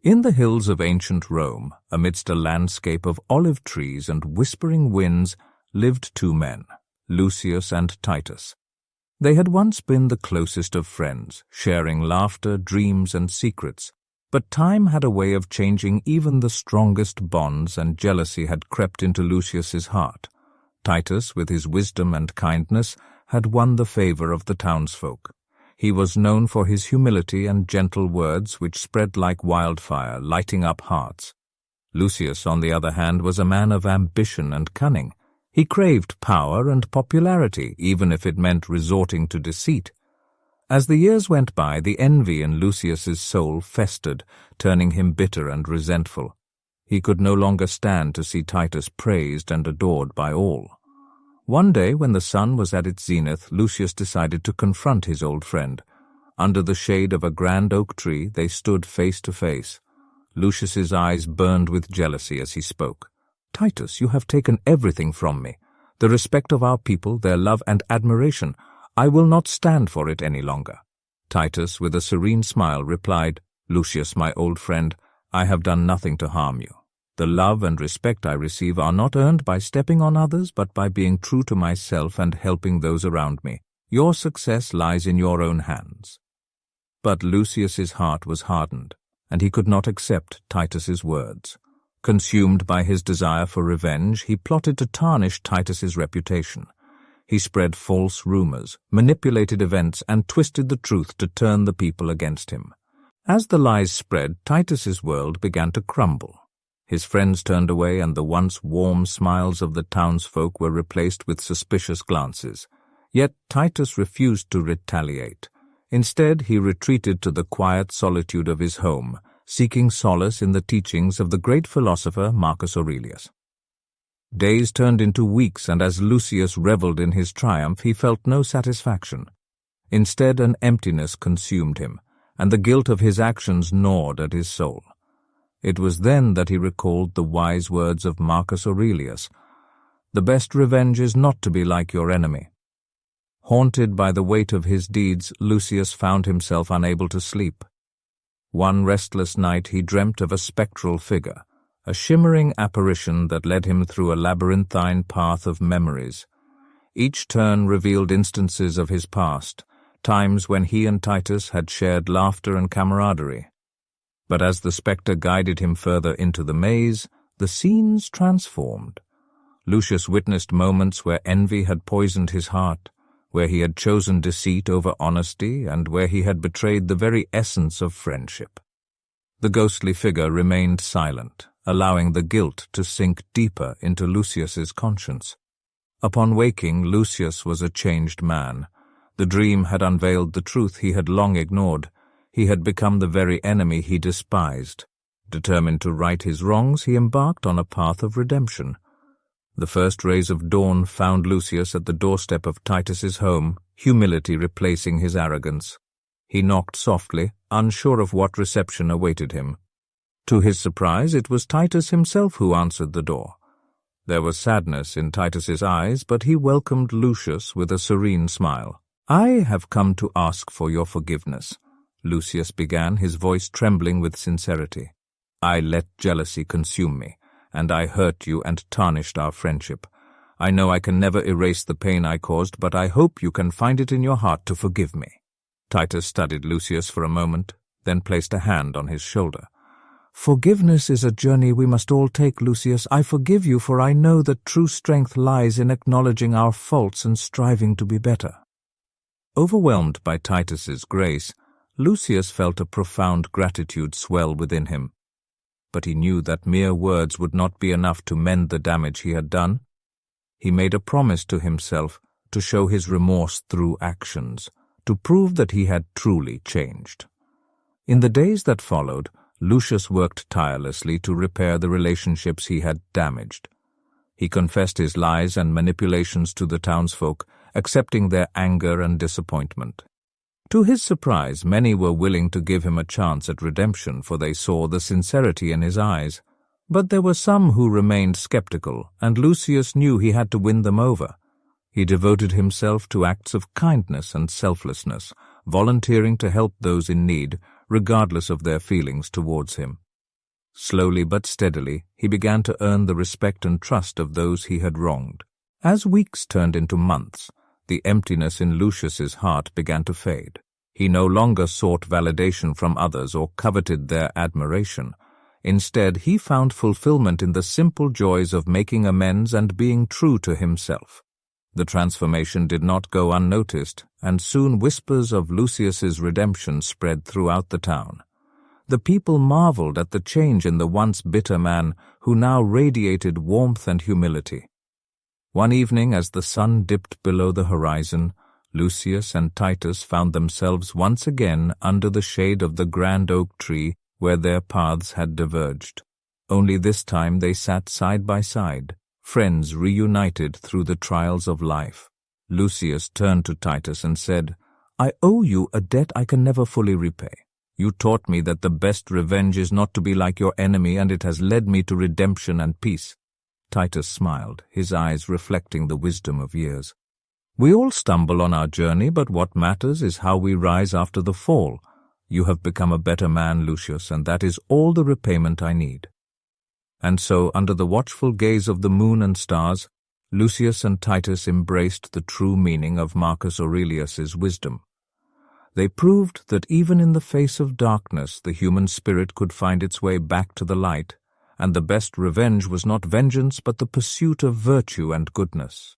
In the hills of ancient Rome, amidst a landscape of olive trees and whispering winds, lived two men, Lucius and Titus. They had once been the closest of friends, sharing laughter, dreams, and secrets, but time had a way of changing even the strongest bonds, and jealousy had crept into Lucius's heart. Titus, with his wisdom and kindness, had won the favor of the townsfolk. He was known for his humility and gentle words which spread like wildfire, lighting up hearts. Lucius, on the other hand, was a man of ambition and cunning. He craved power and popularity, even if it meant resorting to deceit. As the years went by, the envy in Lucius's soul festered, turning him bitter and resentful. He could no longer stand to see Titus praised and adored by all. One day, when the sun was at its zenith, Lucius decided to confront his old friend. Under the shade of a grand oak tree, they stood face to face. Lucius's eyes burned with jealousy as he spoke. "Titus, you have taken everything from me. The respect of our people, their love and admiration. I will not stand for it any longer." Titus, with a serene smile, replied, "Lucius, my old friend, I have done nothing to harm you. The love and respect I receive are not earned by stepping on others, but by being true to myself and helping those around me. Your success lies in your own hands." But Lucius's heart was hardened, and he could not accept Titus's words. Consumed by his desire for revenge, he plotted to tarnish Titus's reputation. He spread false rumors, manipulated events, and twisted the truth to turn the people against him. As the lies spread, Titus's world began to crumble. His friends turned away, and the once warm smiles of the townsfolk were replaced with suspicious glances. Yet Titus refused to retaliate. Instead, he retreated to the quiet solitude of his home, seeking solace in the teachings of the great philosopher Marcus Aurelius. Days turned into weeks, and as Lucius reveled in his triumph, he felt no satisfaction. Instead, an emptiness consumed him, and the guilt of his actions gnawed at his soul. It was then that he recalled the wise words of Marcus Aurelius. "The best revenge is not to be like your enemy." Haunted by the weight of his deeds, Lucius found himself unable to sleep. One restless night he dreamt of a spectral figure, a shimmering apparition that led him through a labyrinthine path of memories. Each turn revealed instances of his past, times when he and Titus had shared laughter and camaraderie. But as the spectre guided him further into the maze, the scenes transformed. Lucius witnessed moments where envy had poisoned his heart, where he had chosen deceit over honesty, and where he had betrayed the very essence of friendship. The ghostly figure remained silent, allowing the guilt to sink deeper into Lucius's conscience. Upon waking, Lucius was a changed man. The dream had unveiled the truth he had long ignored. He had become the very enemy he despised. Determined to right his wrongs, he embarked on a path of redemption. The first rays of dawn found Lucius at the doorstep of Titus's home, humility replacing his arrogance. He knocked softly, unsure of what reception awaited him. To his surprise, it was Titus himself who answered the door. There was sadness in Titus's eyes, but he welcomed Lucius with a serene smile. "I have come to ask for your forgiveness," Lucius began, his voice trembling with sincerity. "I let jealousy consume me, and I hurt you and tarnished our friendship. I know I can never erase the pain I caused, but I hope you can find it in your heart to forgive me." Titus studied Lucius for a moment, then placed a hand on his shoulder. "Forgiveness is a journey we must all take, Lucius. I forgive you, for I know that true strength lies in acknowledging our faults and striving to be better." Overwhelmed by Titus's grace, Lucius felt a profound gratitude swell within him. But he knew that mere words would not be enough to mend the damage he had done. He made a promise to himself to show his remorse through actions, to prove that he had truly changed. In the days that followed, Lucius worked tirelessly to repair the relationships he had damaged. He confessed his lies and manipulations to the townsfolk, accepting their anger and disappointment. To his surprise, many were willing to give him a chance at redemption, for they saw the sincerity in his eyes. But there were some who remained skeptical, and Lucius knew he had to win them over. He devoted himself to acts of kindness and selflessness, volunteering to help those in need, regardless of their feelings towards him. Slowly but steadily, he began to earn the respect and trust of those he had wronged. As weeks turned into months, the emptiness in Lucius's heart began to fade. He no longer sought validation from others or coveted their admiration. Instead, he found fulfillment in the simple joys of making amends and being true to himself. The transformation did not go unnoticed, and soon whispers of Lucius's redemption spread throughout the town. The people marveled at the change in the once bitter man, who now radiated warmth and humility. One evening, as the sun dipped below the horizon, Lucius and Titus found themselves once again under the shade of the grand oak tree where their paths had diverged. Only this time they sat side by side, friends reunited through the trials of life. Lucius turned to Titus and said, "I owe you a debt I can never fully repay. You taught me that the best revenge is not to be like your enemy, and it has led me to redemption and peace." Titus smiled, his eyes reflecting the wisdom of years. "We all stumble on our journey, but what matters is how we rise after the fall. You have become a better man, Lucius, and that is all the repayment I need." And so, under the watchful gaze of the moon and stars, Lucius and Titus embraced the true meaning of Marcus Aurelius's wisdom. They proved that even in the face of darkness, the human spirit could find its way back to the light, and the best revenge was not vengeance but the pursuit of virtue and goodness.